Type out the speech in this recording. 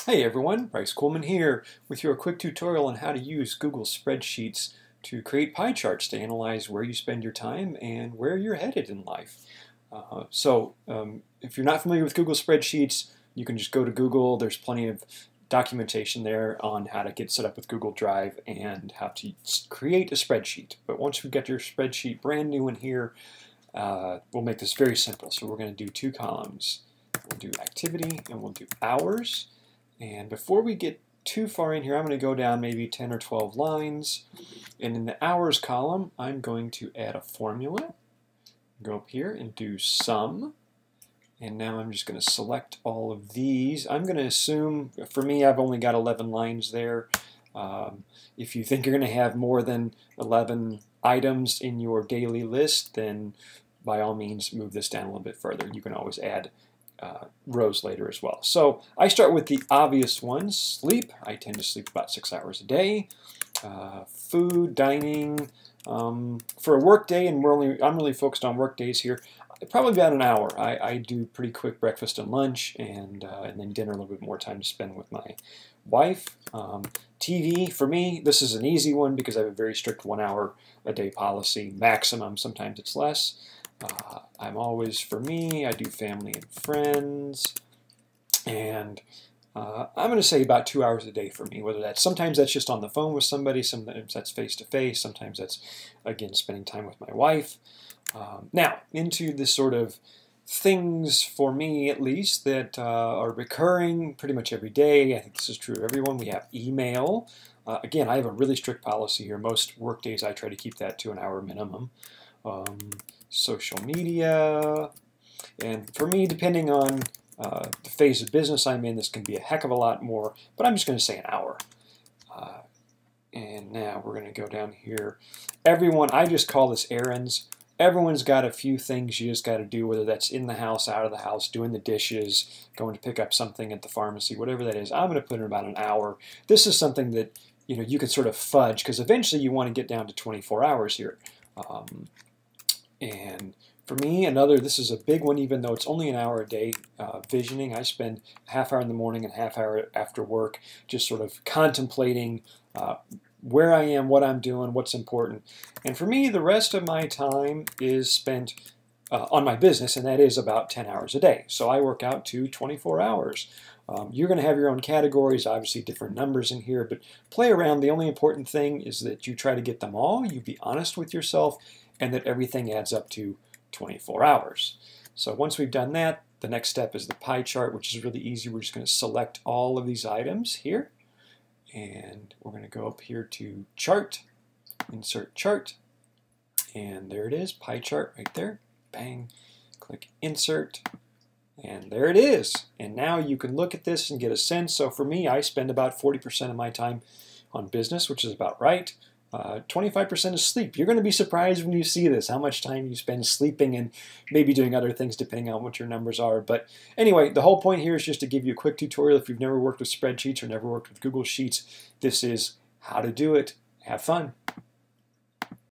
Hey everyone, Bryce Coleman here with your quick tutorial on how to use Google Spreadsheets to create pie charts to analyze where you spend your time and where you're headed in life. If you're not familiar with Google Spreadsheets, you can just go to Google. There's plenty of documentation there on how to get set up with Google Drive and how to create a spreadsheet. But once we've got your spreadsheet brand new in here, we'll make this very simple. So we're going to do two columns. We'll do activity and we'll do hours. And before we get too far in here, I'm going to go down maybe 10 or 12 lines. And in the hours column, I'm going to add a formula. Go up here and do sum. And now I'm just going to select all of these. I'm going to assume, for me, I've only got 11 lines there. If you think you're going to have more than 11 items in your daily list, then by all means move this down a little bit further. You can always add rows later as well. So I start with the obvious ones. Sleep. I tend to sleep about 6 hours a day. Food, dining. For a work day, and I'm really focused on work days here, probably about an hour. I do pretty quick breakfast and lunch, and then dinner, a little bit more time to spend with my wife. TV, for me, this is an easy one because I have a very strict 1 hour a day policy, maximum. Sometimes it's less. For me, I do family and friends, and I'm going to say about 2 hours a day for me, sometimes that's just on the phone with somebody, sometimes that's face-to-face, sometimes that's, again, spending time with my wife. Now, into the sort of things, for me at least, that are recurring pretty much every day. I think this is true of everyone. We have email. Again, I have a really strict policy here. Most work days I try to keep that to an hour minimum. Social media, and for me, depending on the phase of business I'm in, this can be a heck of a lot more, but I'm just going to say an hour. And now we're going to go down here. Everyone, I just call this errands. Everyone's got a few things you just got to do, whether that's in the house, out of the house, doing the dishes, going to pick up something at the pharmacy, whatever that is. I'm going to put in about an hour. This is something that you can sort of fudge, because eventually you want to get down to 24 hours here. And for me, this is a big one, even though it's only an hour a day, visioning. I spend a half hour in the morning and a half hour after work just sort of contemplating where I am, what I'm doing, what's important. And for me, the rest of my time is spent on my business, and that is about 10 hours a day. So I work out to 24 hours. You're going to have your own categories, obviously different numbers in here, but play around. The only important thing is that you try to get them all, you be honest with yourself, and that everything adds up to 24 hours. So once we've done that, the next step is the pie chart, which is really easy. We're just going to select all of these items here, and we're going to go up here to chart, insert chart, and there it is, pie chart right there. Bang, click insert, and there it is. And now you can look at this and get a sense. So for me, I spend about 40% of my time on business, which is about right. 25% is sleep. You're going to be surprised when you see this, how much time you spend sleeping and maybe doing other things depending on what your numbers are. But anyway, the whole point here is just to give you a quick tutorial. If you've never worked with spreadsheets or never worked with Google Sheets, this is how to do it. Have fun.